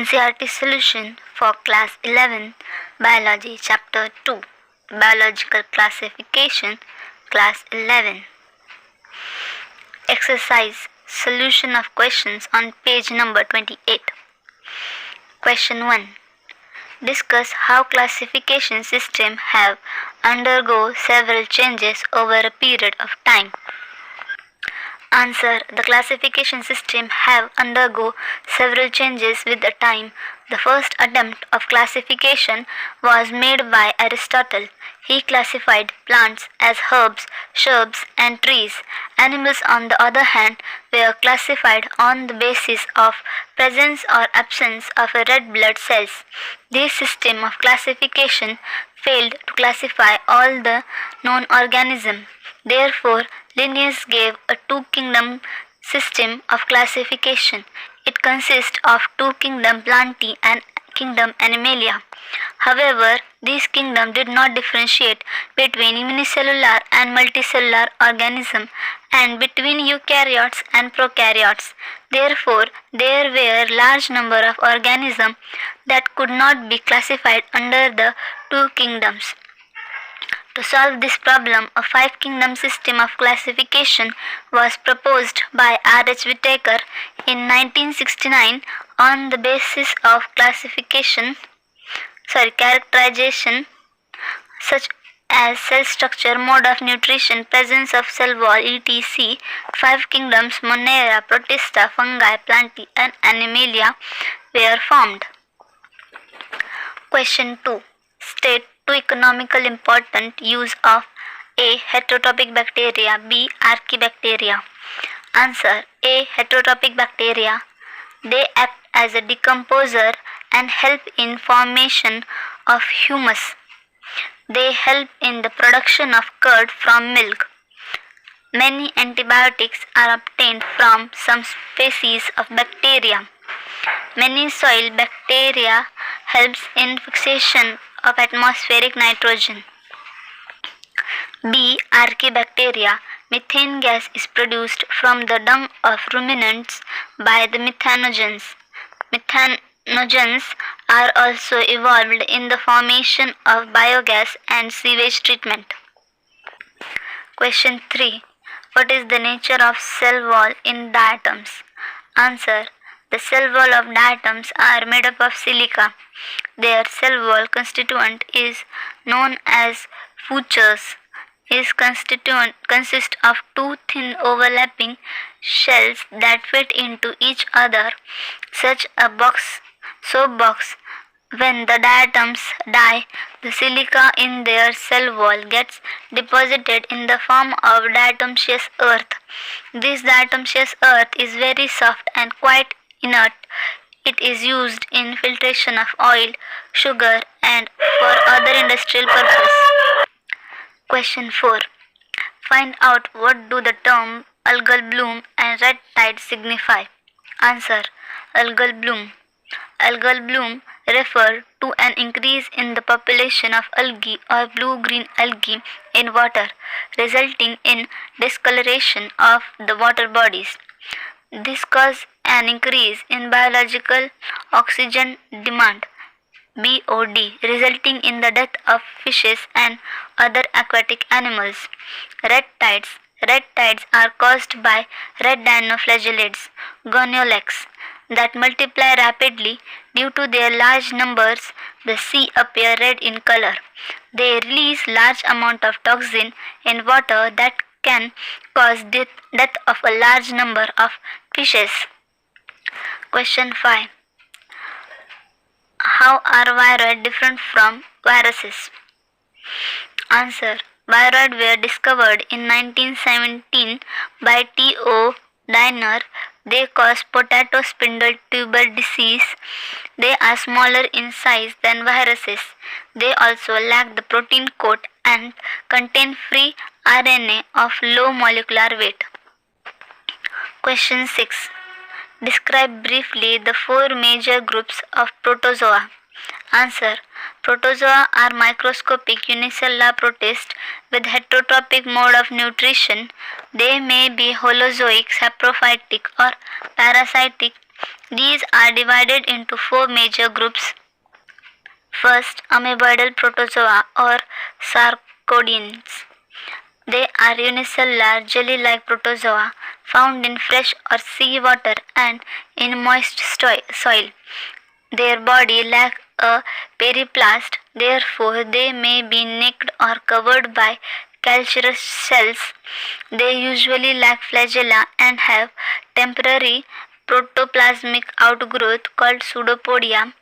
NCERT solution for class 11 Biology chapter 2 Biological classification class 11 Exercise solution of questions on page number 28. Question 1. Discuss how classification systems have undergo several changes over a period of time. Answer. The classification system have undergo several changes with the time. The first attempt of classification was made by Aristotle. He classified plants as herbs, shrubs, and trees. Animals, on the other hand, were classified on the basis of presence or absence of red blood cells. This system of classification failed to classify all the known organisms. Therefore, Linnaeus gave a two-kingdom system of classification. It consists of two kingdom Plantae and kingdom Animalia. However, these kingdoms did not differentiate between unicellular and multicellular organisms and between eukaryotes and prokaryotes. Therefore, there were large number of organisms that could not be classified under the two kingdoms. To solve this problem, a five-kingdom system of classification was proposed by R.H. Whittaker in 1969 on the basis of characterization such as cell structure, mode of nutrition, presence of cell wall, etc. Five kingdoms Monera, Protista, Fungi, Plantae and Animalia were formed. Question 2. State two economically important use of A. Heterotrophic bacteria, B. Archaebacteria. Answer. A. Heterotrophic bacteria. They act as a decomposer and help in formation of humus. They help in the production of curd from milk. Many antibiotics are obtained from some species of bacteria. Many soil bacteria helps in fixation of atmospheric nitrogen. B. Archaebacteria. Methane gas is produced from the dung of ruminants by the methanogens. Methanogens are also evolved in the formation of biogas and sewage treatment. Question 3. What is the nature of cell wall in diatoms? Answer. The cell wall of diatoms are made up of silica. Their cell wall constituent is known as sutures. Consists of two thin overlapping shells that fit into each other. Such a box. When the diatoms die, the silica in their cell wall gets deposited in the form of diatomaceous earth. This diatomaceous earth is very soft and quite inert. It is used in filtration of oil, sugar and for other industrial purposes. Question 4. Find out what do the term algal bloom and red tide signify. Answer. Algal bloom. Algal bloom refer to an increase in the population of algae or blue-green algae in water, resulting in discoloration of the water bodies. This causes an increase in biological oxygen demand (BOD), resulting in the death of fishes and other aquatic animals. Red tides are caused by red dinoflagellates (goniolates) that multiply rapidly. Due to their large numbers, the sea appears red in color. They release large amount of toxin in water that can cause death of a large number of fishes. Question 5. How are viroids different from viruses? Answer. Viroids were discovered in 1917 by T.O. Diner. They cause potato spindle tuber disease. They are smaller in size than viruses. They also lack the protein coat and contain free RNA of low molecular weight. Question 6. Describe briefly the four major groups of protozoa. Answer. Protozoa are microscopic unicellular protists with heterotrophic mode of nutrition. They may be holozoic, saprophytic or parasitic These are divided into four major groups. First, amoeboidal protozoa or sarcodians. They are unicellular jelly-like protozoa found in fresh or sea water and in moist soil. Their body lacks a periplast, therefore they may be naked or covered by calcareous shells. They usually lack flagella and have temporary protoplasmic outgrowth called pseudopodia.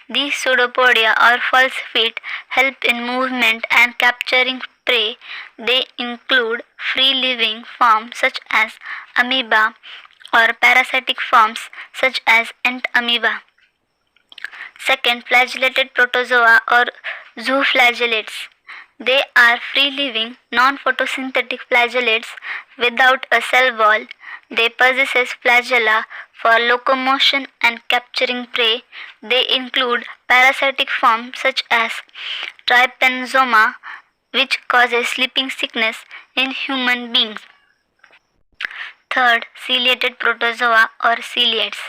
These pseudopodia or false feet help in movement and capturing prey. They include free-living forms such as amoeba or parasitic forms such as ant amoeba. Second, flagellated protozoa or zooflagellates. They are free-living, non-photosynthetic flagellates without a cell wall. They possess flagella for locomotion and capturing prey. They include parasitic forms such as trypanosoma, which causes sleeping sickness in human beings. Third, ciliated protozoa or ciliates.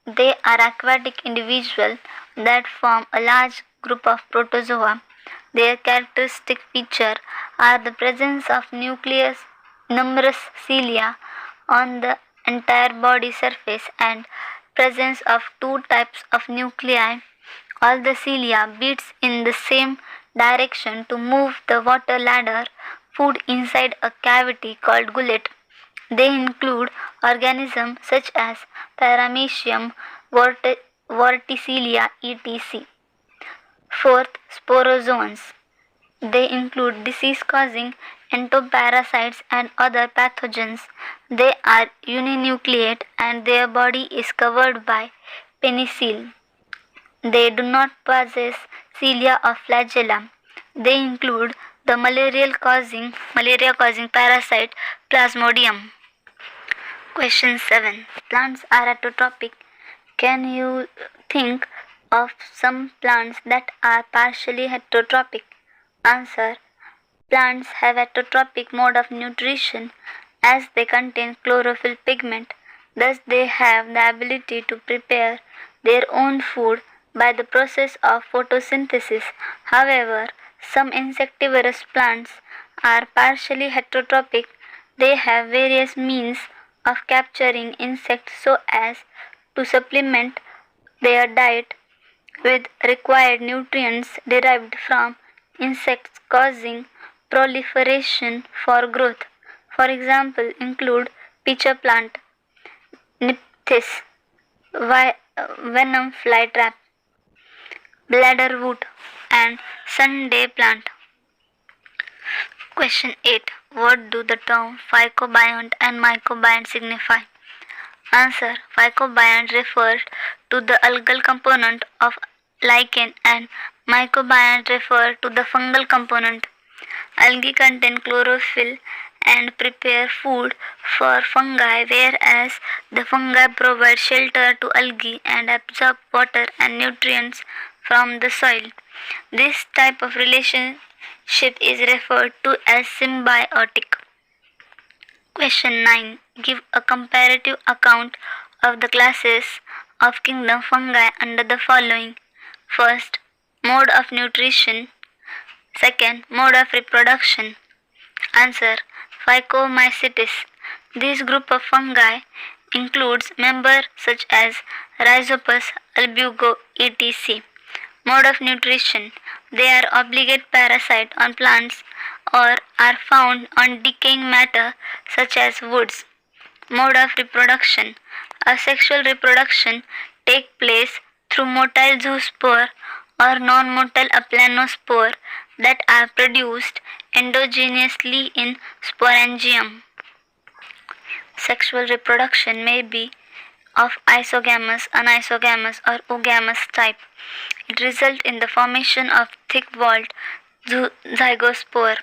They are aquatic individuals that form a large group of protozoa. Their characteristic feature are the presence of numerous cilia on the entire body surface and presence of two types of nuclei. All the cilia beats in the same direction to move the water ladder food inside a cavity called gullet. They include organisms such as Paramecium, Vorticella, etc. Fourth, sporozoans. They include disease-causing entoparasites and other pathogens. They are uninucleate and their body is covered by penicillin. They do not possess cilia or flagella. They include the malaria-causing parasite Plasmodium. Question 7. Plants are heterotrophic. Can you think of some plants that are partially heterotrophic? Answer. Plants have heterotrophic mode of nutrition as they contain chlorophyll pigment. Thus they have the ability to prepare their own food by the process of photosynthesis. However, some insectivorous plants are partially heterotrophic. They have various means of capturing insects so as to supplement their diet with required nutrients derived from insects causing proliferation for growth. For example, include pitcher plant, Nymptis, venom flytrap, bladderwood, and Sunday plant. Question 8. What do the term phycobiont and mycobiont signify? Answer. Phycobiont refers to the algal component of lichen and mycobiont refers to the fungal component. Algae contain chlorophyll and prepare food for fungi, whereas the fungi provide shelter to algae and absorb water and nutrients from the soil. This type of relationship is referred to as symbiotic. Question 9. Give a comparative account of the classes of kingdom fungi under the following. First, mode of nutrition. Second, mode of reproduction. Answer. Phycomycetes. This group of fungi includes members such as Rhizopus, albugo, etc. Mode of nutrition. They are obligate parasite on plants or are found on decaying matter such as woods. Mode of reproduction. Asexual reproduction takes place through motile zoospore or non-motile aplanospore that are produced endogenously in sporangium. Sexual reproduction may be of isogamous, anisogamous, or oogamous type. It results in the formation of thick-walled zygospore.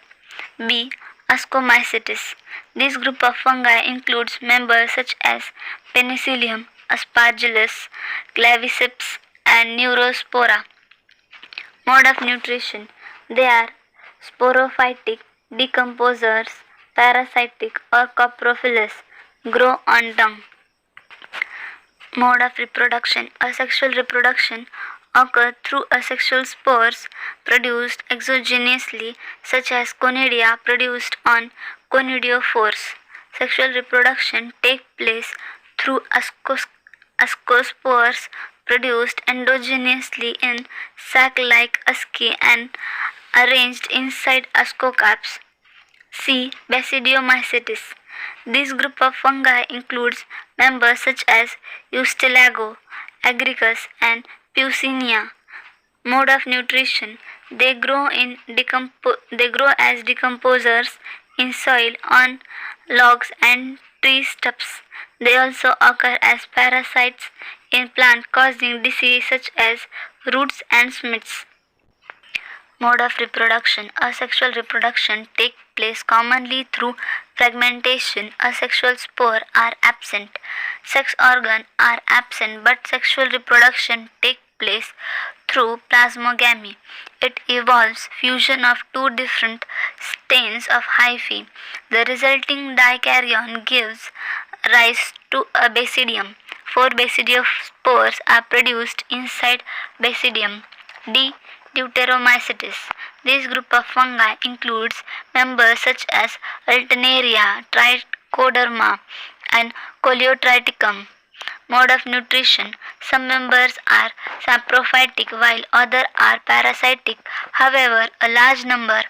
B. Ascomycetes. This group of fungi includes members such as Penicillium, Aspergillus, Claviceps, and Neurospora. Mode of nutrition. They are sporophytic, decomposers, parasitic, or coprophilous. Grow on dung. Mode of reproduction. Asexual reproduction occurs through asexual spores produced exogenously, such as conidia produced on conidiophores. Sexual reproduction takes place through ascospores produced endogenously in sac-like asci and arranged inside ascocarps. C. Basidiomycetes. This group of fungi includes members such as Eustallago, Agaricus, and Puccinia. Mode of nutrition. They grow as decomposers in soil, on logs, and tree stumps. They also occur as parasites in plants, causing disease such as roots and smits. Mode of reproduction. Asexual reproduction takes place commonly through fragmentation. Asexual spores are absent. Sex organs are absent, but sexual reproduction takes place through plasmogamy. It involves fusion of two different strains of hyphae. The resulting dikaryon gives rise to a basidium. Four basidiospores are produced inside basidium. D. Deuteromycetes. This group of fungi includes members such as Alternaria, Trichoderma, and Coleotriticum. Mode of nutrition. Some members are saprophytic while others are parasitic. However, a large number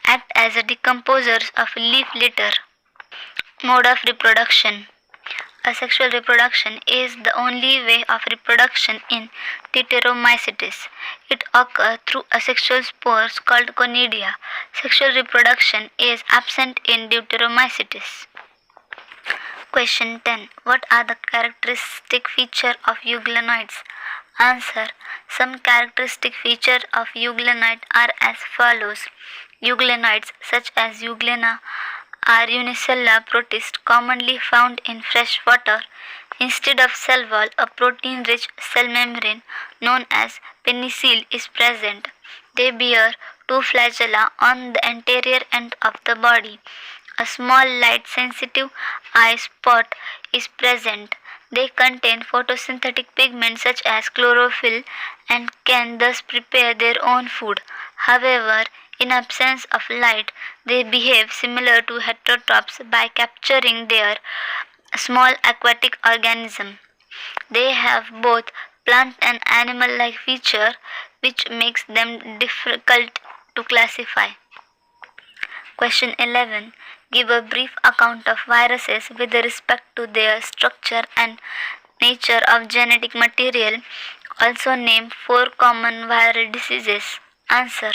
act as decomposers of leaf litter. Mode of reproduction. Asexual reproduction is the only way of reproduction in Deuteromycetes. It occurs through asexual spores called conidia. Sexual reproduction is absent in Deuteromycetes. Question 10. What are the characteristic features of euglenoids? Answer. Some characteristic features of euglenoid are as follows. Euglenoids such as euglena are unicellular protists commonly found in fresh water. Instead of cell wall, a protein-rich cell membrane known as penicille is present. They bear two flagella on the anterior end of the body. A small light-sensitive eye spot is present. They contain photosynthetic pigments such as chlorophyll and can thus prepare their own food. However, in absence of light, they behave similar to heterotrophs by capturing their small aquatic organism. They have both plant and animal-like feature, which makes them difficult to classify. Question 11. Give a brief account of viruses with respect to their structure and nature of genetic material. Also name 4 common viral diseases. Answer.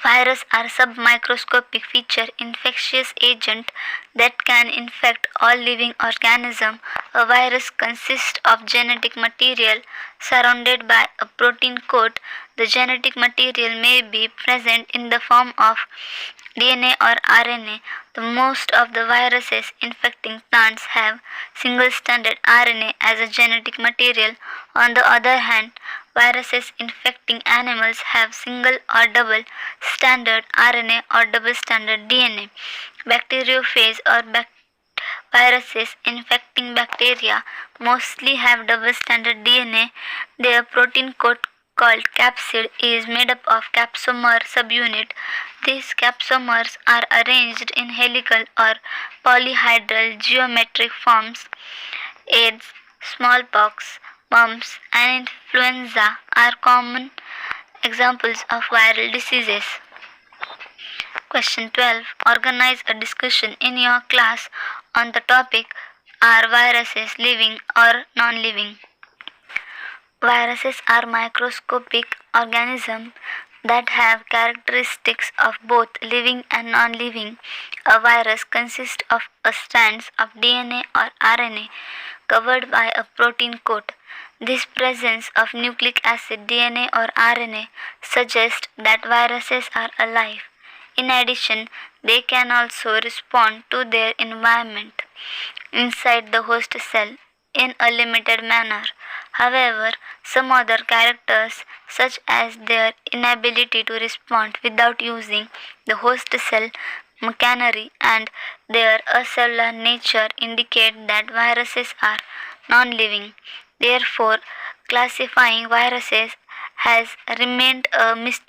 Viruses are submicroscopic feature infectious agent that can infect all living organisms. A virus consists of genetic material surrounded by a protein coat. The genetic material may be present in the form of DNA or RNA. The most of the viruses infecting plants have single-stranded RNA as a genetic material. On the other hand, viruses infecting animals have single or double-stranded RNA or double-stranded DNA. Bacteriophage or viruses infecting bacteria mostly have double-stranded DNA. Their protein coat called capsid is made up of capsomer subunit. These capsomers are arranged in helical or polyhedral geometric forms. AIDS, smallpox, mumps, and influenza are common examples of viral diseases. Question 12. Organize a discussion in your class on the topic Are viruses living or non-living? Viruses are microscopic organisms that have characteristics of both living and non-living. A virus consists of a strands of DNA or RNA covered by a protein coat. This presence of nucleic acid, DNA or RNA suggests that viruses are alive. In addition, they can also respond to their environment inside the host cell in a limited manner. However, some other characters, such as their inability to respond without using the host cell machinery and their acellular nature, indicate that viruses are non living. Therefore, classifying viruses has remained a mystery.